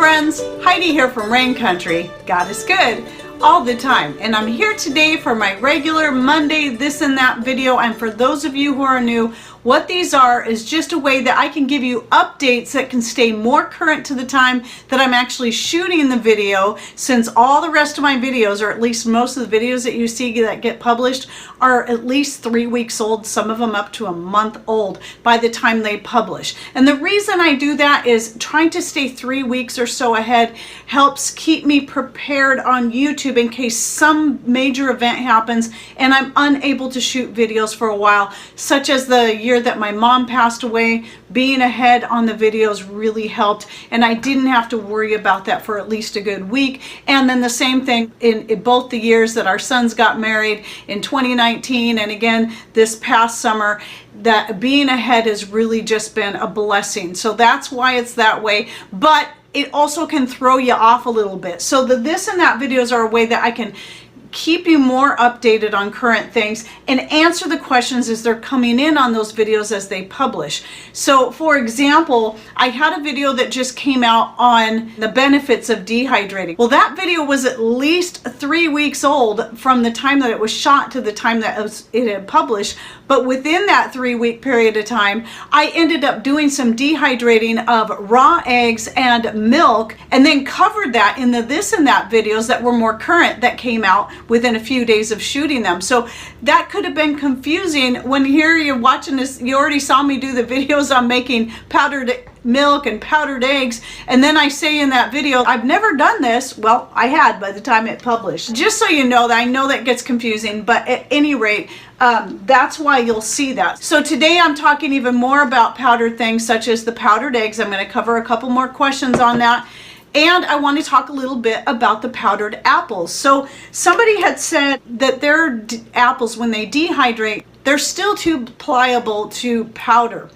friends, Heidi here from Rain Country. God is good all the time, and I'm here today for my regular Monday this and that video. And for those of you who are new, what these are is just a way that I can give you updates that can stay more current to the time that I'm actually shooting the video, since all the rest of my videos, or at least most of the videos that you see that get published, are at least 3 weeks old, some of them up to a month old by the time they publish. And the reason I do that is trying to stay 3 weeks or so ahead helps keep me prepared on YouTube in case some major event happens and I'm unable to shoot videos for a while, such as the year that my mom passed away. Being ahead on the videos really helped, and I didn't have to worry about that for at least a good week. And then the same thing in both the years that our sons got married in 2019 and again this past summer, that being ahead has really just been a blessing. So that's why it's that way, but it also can throw you off a little bit. So the this and that videos are a way that I can keep you more updated on current things and answer the questions as they're coming in on those videos as they publish. So for example, I had a video that just came out on the benefits of dehydrating. Well, that video was at least 3 weeks old from the time that it was shot to the time that it had published. But within that 3-week period of time, I ended up doing some dehydrating of raw eggs and milk, and then covered that in the this and that videos that were more current that came out within a few days of shooting them. So that could have been confusing when here you're watching this, you already saw me do the videos on making powdered milk and powdered eggs, and then I say in that video, I've never done this. Well, I had by the time it published. Just so you know, that I know that gets confusing, but at any rate, that's why you'll see that. So today I'm talking even more about powdered things such as the powdered eggs. I'm going to cover a couple more questions on that. And I want to talk a little bit about the powdered apples. So somebody had said that their apples, when they dehydrate, they're still too pliable to powder.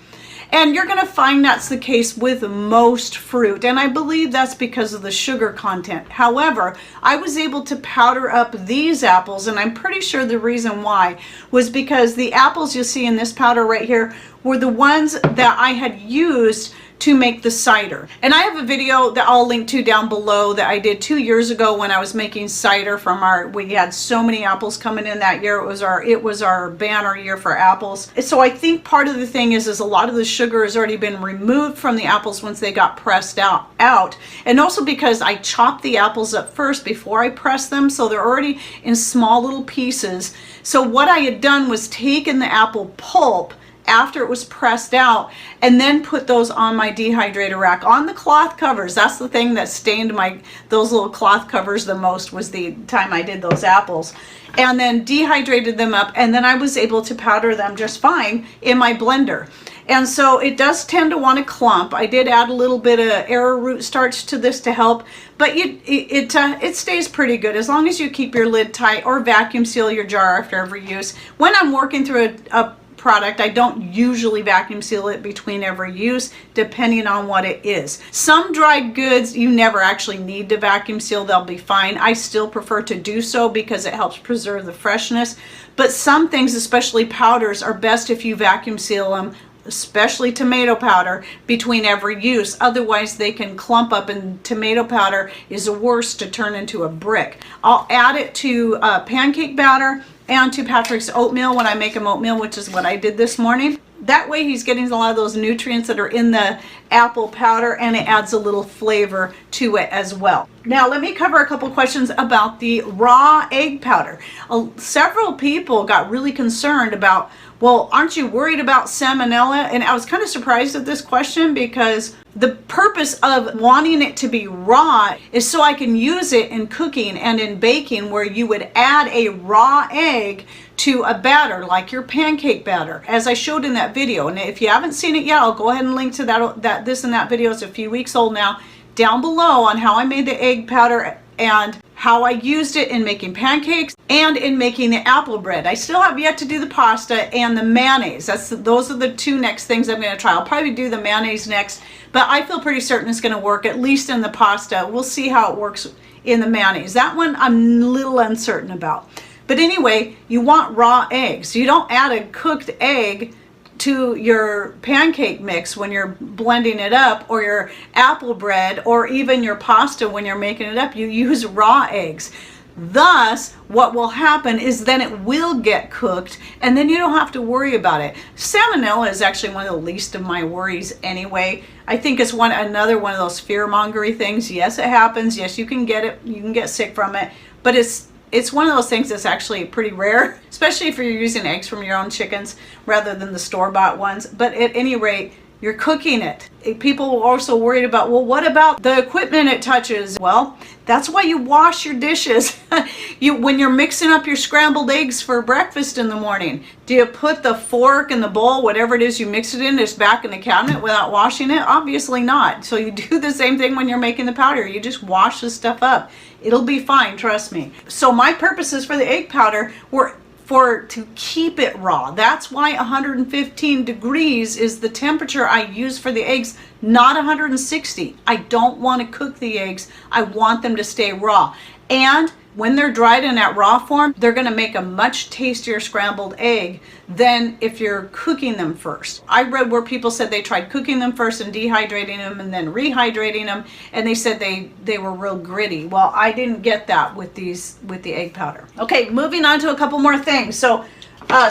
And you're going to find that's the case with most fruit. And I believe that's because of the sugar content. However, I was able to powder up these apples, and I'm pretty sure the reason why was because the apples you see in this powder right here were the ones that I had used to make the cider. And I have a video that I'll link to down below that I did 2 years ago when I was making cider from we had so many apples coming in that year. It was our banner year for apples. So I think part of the thing is a lot of the sugar has already been removed from the apples once they got pressed out. And also because I chopped the apples up first before I pressed them, so they're already in small little pieces. So what I had done was taken the apple pulp after it was pressed out and then put those on my dehydrator rack on the cloth covers. That's the thing that stained those little cloth covers the most, was the time I did those apples, and then dehydrated them up, and then I was able to powder them just fine in my blender. And so it does tend to want to clump. I did add a little bit of arrowroot starch to this to help, but it stays pretty good as long as you keep your lid tight or vacuum seal your jar after every use. When I'm working through a product, I don't usually vacuum seal it between every use, depending on what it is. Some dried goods you never actually need to vacuum seal, they'll be fine. I still prefer to do so because it helps preserve the freshness. But some things, especially powders, are best if you vacuum seal them, especially tomato powder, between every use. Otherwise they can clump up, and tomato powder is the worst to turn into a brick. I'll add it to pancake batter and to Patrick's oatmeal when I make him oatmeal, which is what I did this morning. That way he's getting a lot of those nutrients that are in the apple powder, and it adds a little flavor to it as well. Now let me cover a couple questions about the raw egg powder. Several people got really concerned about, well, aren't you worried about salmonella? And I was kind of surprised at this question, because the purpose of wanting it to be raw is so I can use it in cooking and in baking, where you would add a raw egg to a batter like your pancake batter, as I showed in that video. And if you haven't seen it yet, I'll go ahead and link to that this and that video. It's a few weeks old now, down below, on how I made the egg powder and how I used it in making pancakes and in making the apple bread. I still have yet to do the pasta and the mayonnaise. Those are the two next things I'm going to try. I'll probably do the mayonnaise next, but I feel pretty certain it's going to work, at least in the pasta. We'll see how it works in the mayonnaise. That one I'm a little uncertain about. But anyway, you want raw eggs. You don't add a cooked egg to your pancake mix when you're blending it up, or your apple bread, or even your pasta when you're making it up. You use raw eggs. Thus, what will happen is then it will get cooked, and then you don't have to worry about it. Salmonella is actually one of the least of my worries anyway. I think it's another one of those fear-mongery things. Yes, it happens. Yes, you can get it. You can get sick from it, but it's one of those things that's actually pretty rare, especially if you're using eggs from your own chickens rather than the store-bought ones. But at any rate, you're cooking it. People are also worried about, well, what about the equipment it touches? Well, that's why you wash your dishes. When you're mixing up your scrambled eggs for breakfast in the morning, do you put the fork and the bowl, whatever it is you mix it in, just back in the cabinet without washing it? Obviously not. So you do the same thing when you're making the powder. You just wash the stuff up. It'll be fine, trust me. So my purposes for the egg powder were to keep it raw. That's why 115 degrees is the temperature I use for the eggs, not 160. I don't want to cook the eggs. I want them to stay raw. And when they're dried in that raw form, they're going to make a much tastier scrambled egg than if you're cooking them first. I read where people said they tried cooking them first and dehydrating them and then rehydrating them, and they said they were real gritty. Well, I didn't get that with the egg powder. Okay, moving on to a couple more things. So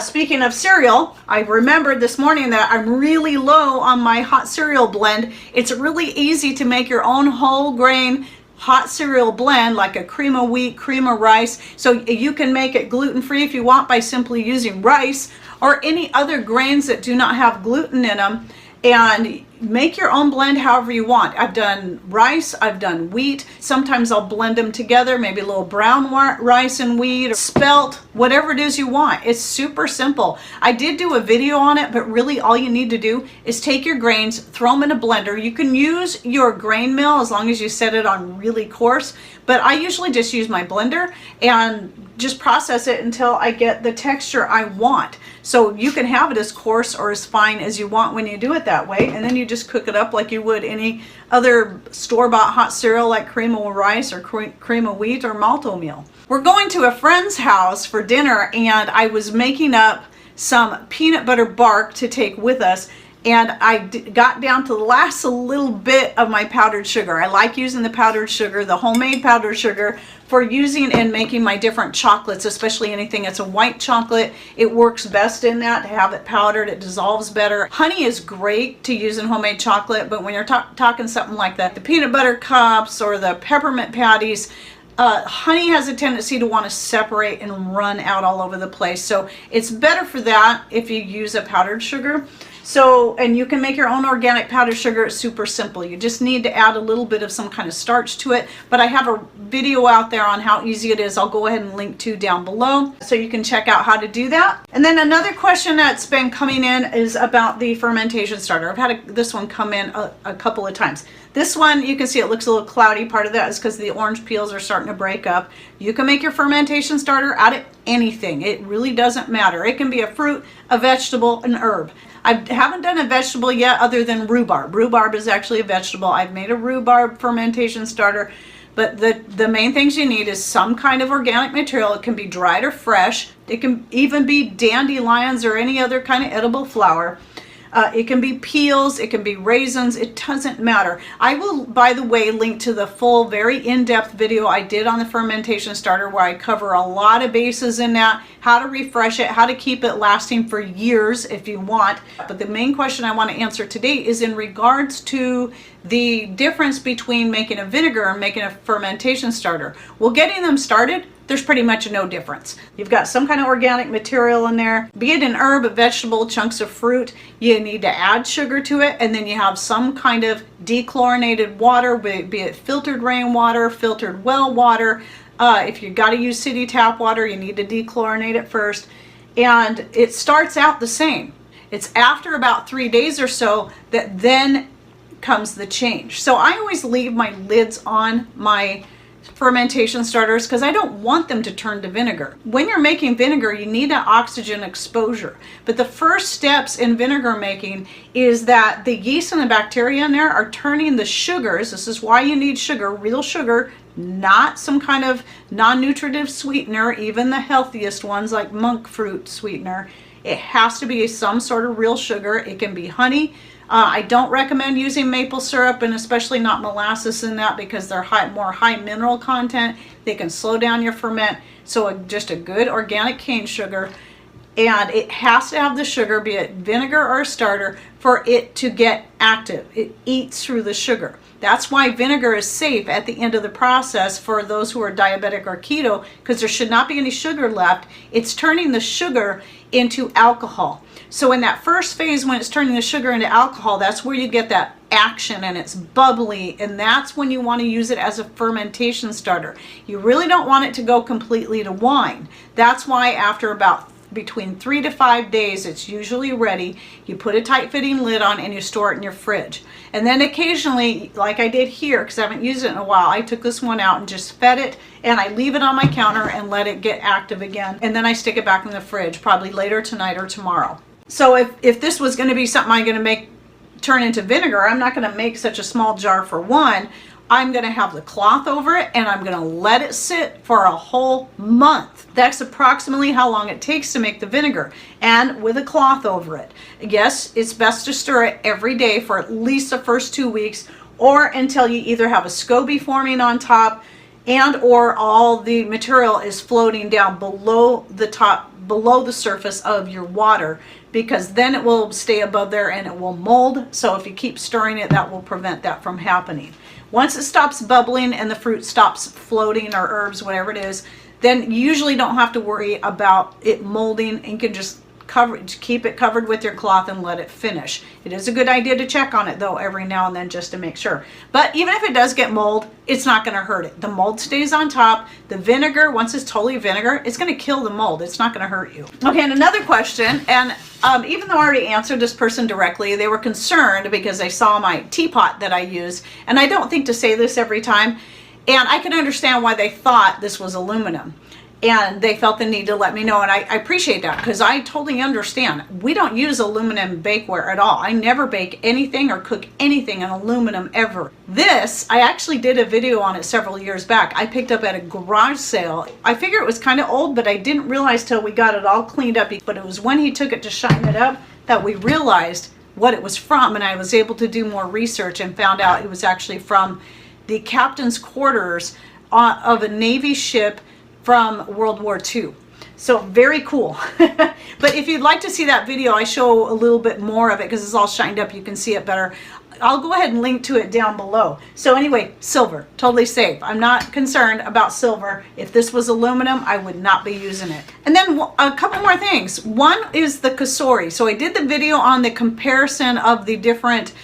speaking of cereal, I remembered this morning that I'm really low on my hot cereal blend. It's really easy to make your own whole grain hot cereal blend, like a cream of wheat, cream of rice. So you can make it gluten-free if you want by simply using rice or any other grains that do not have gluten in them, and make your own blend however you want. I've done rice, I've done wheat. Sometimes I'll blend them together, maybe a little brown rice and wheat, or spelt, whatever it is you want. It's super simple. I did do a video on it, but really all you need to do is take your grains, throw them in a blender. You can use your grain mill as long as you set it on really coarse, but I usually just use my blender and just process it until I get the texture I want. So you can have it as coarse or as fine as you want when you do it that way, and then you just cook it up like you would any other store-bought hot cereal like cream of rice or cream of wheat or malto meal. We're going to a friend's house for dinner, and I was making up some peanut butter bark to take with us, and I got down to the last little bit of my powdered sugar. I like using the powdered sugar, the homemade powdered sugar, for using and making my different chocolates, especially anything that's a white chocolate. It works best in that, to have it powdered. It dissolves better. Honey is great to use in homemade chocolate, but when you're talking something like the peanut butter cups or the peppermint patties, honey has a tendency to want to separate and run out all over the place. So it's better for that if you use a powdered sugar. So, and you can make your own organic powdered sugar. It's super simple. You just need to add a little bit of some kind of starch to it. But I have a video out there on how easy it is. I'll go ahead and link to down below so you can check out how to do that. And then another question that's been coming in is about the fermentation starter. I've had this one come in a couple of times. This one, you can see it looks a little cloudy. Part of that is because the orange peels are starting to break up. You can make your fermentation starter out of anything. It really doesn't matter. It can be a fruit, a vegetable, an herb. I haven't done a vegetable yet other than rhubarb. Rhubarb is actually a vegetable. I've made a rhubarb fermentation starter, but the main things you need is some kind of organic material. It can be dried or fresh. It can even be dandelions or any other kind of edible flower. It can be peels, it can be raisins, it doesn't matter. I will, by the way, link to the full, very in-depth video I did on the fermentation starter where I cover a lot of bases in that, how to refresh it, how to keep it lasting for years if you want. But the main question I want to answer today is in regards to the difference between making a vinegar and making a fermentation starter. Well, getting them started, there's pretty much no difference. You've got some kind of organic material in there, be it an herb, a vegetable, chunks of fruit. You need to add sugar to it, and then you have some kind of dechlorinated water, be it filtered rainwater, filtered well water. If you got to use city tap water, you need to dechlorinate it first. And it starts out the same. It's after about 3 days or so that then comes the change. So I always leave my lids on my fermentation starters because I don't want them to turn to vinegar. When you're making vinegar, you need an oxygen exposure. But the first steps in vinegar making is that the yeast and the bacteria in there are turning the sugars. This is why you need sugar, real sugar, not some kind of non-nutritive sweetener, even the healthiest ones like monk fruit sweetener. It has to be some sort of real sugar. It can be honey. I don't recommend using maple syrup, and especially not molasses in that, because they're more high mineral content. They can slow down your ferment. So just a good organic cane sugar. And it has to have the sugar, be it vinegar or starter, for it to get active. It eats through the sugar. That's why vinegar is safe at the end of the process for those who are diabetic or keto, because there should not be any sugar left. It's turning the sugar into alcohol. So in that first phase, when it's turning the sugar into alcohol, that's where you get that action and it's bubbly, and that's when you want to use it as a fermentation starter. You really don't want it to go completely to wine. That's why after about between 3 to 5 days, it's usually ready. You put a tight fitting lid on and you store it in your fridge. And then occasionally, like I did here, because I haven't used it in a while, I took this one out and just fed it, and I leave it on my counter and let it get active again. And then I stick it back in the fridge, probably later tonight or tomorrow. So if this was going to be something I'm going to turn into vinegar, I'm not going to make such a small jar for one. I'm going to have the cloth over it, and I'm going to let it sit for a whole month. That's approximately how long it takes to make the vinegar, and with a cloth over it. Yes, it's best to stir it every day for at least the first 2 weeks, or until you either have a SCOBY forming on top and or all the material is floating down below the top, below the surface of your water, because then it will stay above there and it will mold. So if you keep stirring it, that will prevent that from happening. Once it stops bubbling and the fruit stops floating, or herbs, whatever it is, then you usually don't have to worry about it molding, and you can just keep it covered with your cloth and let it finish. It is a good idea to check on it though every now and then, just to make sure. But even if it does get mold, it's not going to hurt it. The mold stays on top. The vinegar, once it's totally vinegar, it's going to kill the mold. It's not going to hurt you. Okay, and another question, and even though I already answered this person directly, they were concerned because they saw my teapot that I use, and I don't think to say this every time, and I can understand why they thought this was aluminum. And they felt the need to let me know, and I appreciate that, because I totally understand. We don't use aluminum bakeware at all. I never bake anything or cook anything in aluminum ever. This, I actually did a video on it several years back. I picked up at a garage sale. I figure it was kind of old, but I didn't realize till we got it all cleaned up. But it was when he took it to shine it up that we realized what it was from, and I was able to do more research and found out it was actually from the captain's quarters of a Navy ship from World War II. So very cool. But if you'd like to see that video, I show a little bit more of it because it's all shined up. You can see it better. I'll go ahead and link to it down below. So anyway, silver, totally safe. I'm not concerned about silver. If this was aluminum, I would not be using it. And then a couple more things. One is the Kasori. So I did the video on the comparison of the different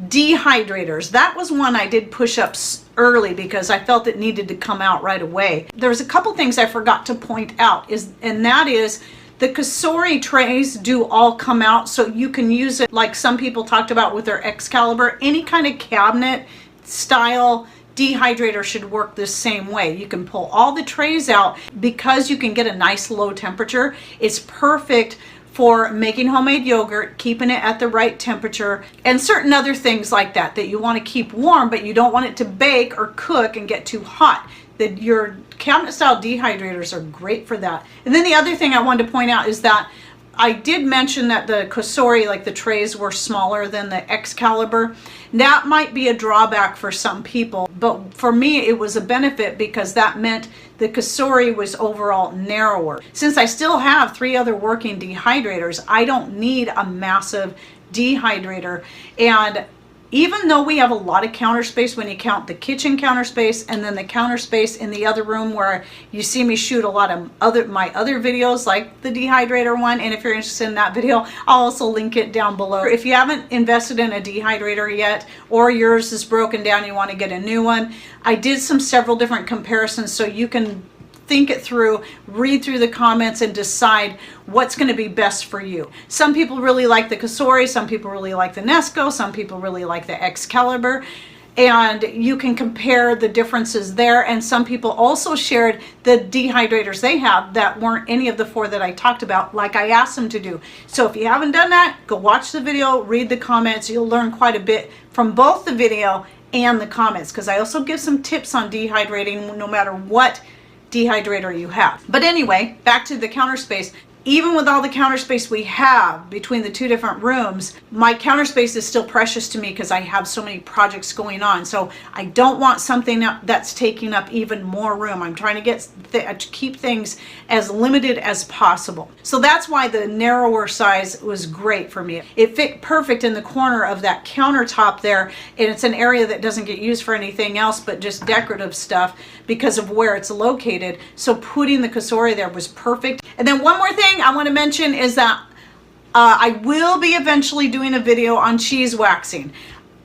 dehydrators. That was one I did push up early because I felt it needed to come out right away. There's a couple things I forgot to point out, and that is the Kasori trays do all come out, so you can use it like some people talked about with their Excalibur. Any kind of cabinet style dehydrator should work the same way. You can pull all the trays out because you can get a nice low temperature. It's perfect for making homemade yogurt, keeping it at the right temperature, and certain other things like that that you want to keep warm, but you don't want it to bake or cook and get too hot. Your cabinet style dehydrators are great for that. And then the other thing I wanted to point out is that I did mention that the Kasori, like the trays, were smaller than the Excalibur. That might be a drawback for some people, but for me it was a benefit because that meant the Kasori was overall narrower. Since I still have 3 other working dehydrators, I don't need a massive dehydrator. And even though we have a lot of counter space when you count the kitchen counter space and then the counter space in the other room where you see me shoot a lot of my other videos, like the dehydrator one, and if you're interested in that video, I'll also link it down below. If you haven't invested in a dehydrator yet, or yours is broken down, you want to get a new one, I did several different comparisons so you can think it through, read through the comments, and decide what's going to be best for you. Some people really like the Kasori, some people really like the Nesco, some people really like the Excalibur, and you can compare the differences there. And some people also shared the dehydrators they have that weren't any of the 4 that I talked about, like I asked them to do. So if you haven't done that, go watch the video, read the comments. You'll learn quite a bit from both the video and the comments, because I also give some tips on dehydrating no matter what dehydrator you have. But anyway, back to the counter space. even with all the counter space we have between the two different rooms, my counter space is still precious to me because I have so many projects going on. So I don't want something that's taking up even more room. I'm trying to keep things as limited as possible. So that's why the narrower size was great for me. It fit perfect in the corner of that countertop there, and it's an area that doesn't get used for anything else but just decorative stuff because of where it's located. So putting the Cosori there was perfect. And then one more thing I want to mention is that I will be eventually doing a video on cheese waxing.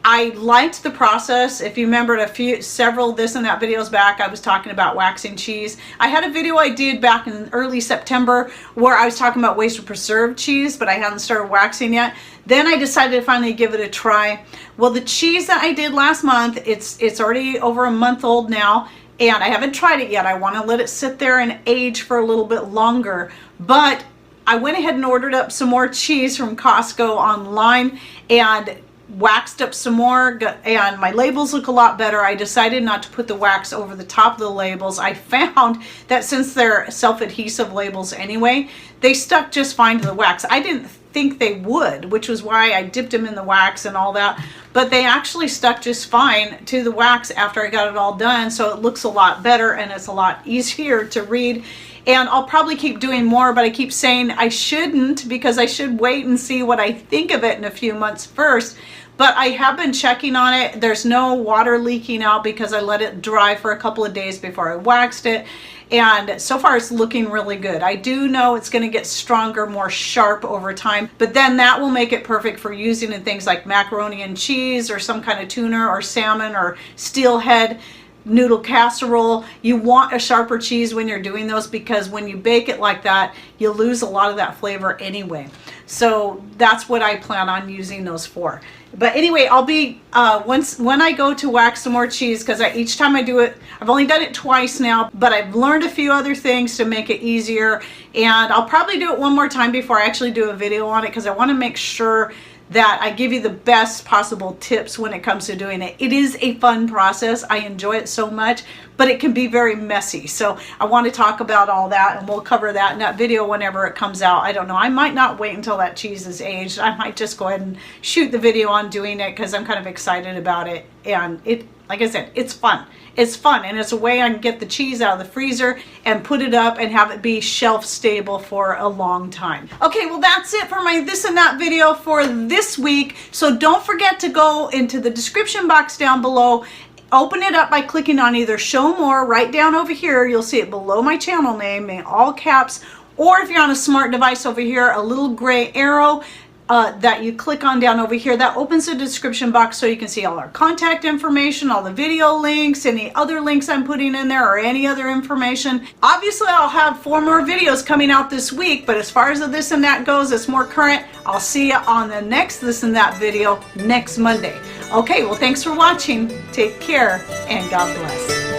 I liked the process. If you remembered several this and that videos back, I was talking about waxing cheese. I had a video I did back in early September where I was talking about ways to preserve cheese, but I hadn't started waxing yet. Then I decided to finally give it a try. Well, the cheese that I did last month, it's already over a month old now, and I haven't tried it yet. I want to let it sit there and age for a little bit longer. But I went ahead and ordered up some more cheese from Costco online and waxed up some more, and my labels look a lot better. I decided not to put the wax over the top of the labels. I found that since they're self-adhesive labels anyway, they stuck just fine to the wax. I didn't think they would, which was why I dipped them in the wax and all that, but they actually stuck just fine to the wax after I got it all done. So it looks a lot better and it's a lot easier to read. And I'll probably keep doing more, but I keep saying I shouldn't because I should wait and see what I think of it in a few months first. But I have been checking on it. There's no water leaking out because I let it dry for a couple of days before I waxed it. And so far it's looking really good. I do know it's going to get stronger, more sharp over time, but then that will make it perfect for using in things like macaroni and cheese or some kind of tuna or salmon or steelhead noodle casserole. You want a sharper cheese when you're doing those because when you bake it like that, you lose a lot of that flavor anyway. So that's what I plan on using those for. But anyway, I'll be when I go to wax some more cheese, because each time I do it, I've only done it twice now, but I've learned a few other things to make it easier, and I'll probably do it one more time before I actually do a video on it, because I want to make sure that I give you the best possible tips when it comes to doing it. It is a fun process. I enjoy it so much, but it can be very messy. So I want to talk about all that, and we'll cover that in that video whenever it comes out. I don't know. I might not wait until that cheese is aged. I might just go ahead and shoot the video on doing it because I'm kind of excited about it. And it, like I said, it's fun. It's fun, and it's a way I can get the cheese out of the freezer and put it up and have it be shelf stable for a long time. Okay, well that's it for my this and that video for this week. So don't forget to go into the description box down below, open it up by clicking on either show more right down over here. You'll see it below my channel name in all caps, or if you're on a smart device over here, a little gray arrow that you click on down over here, that opens the description box so you can see all our contact information, all the video links, any other links I'm putting in there, or any other information. Obviously I'll have 4 more videos coming out this week, but as far as the this and that goes, it's more current. I'll see you on the next this and that video next Monday. Okay, well thanks for watching. Take care and God bless.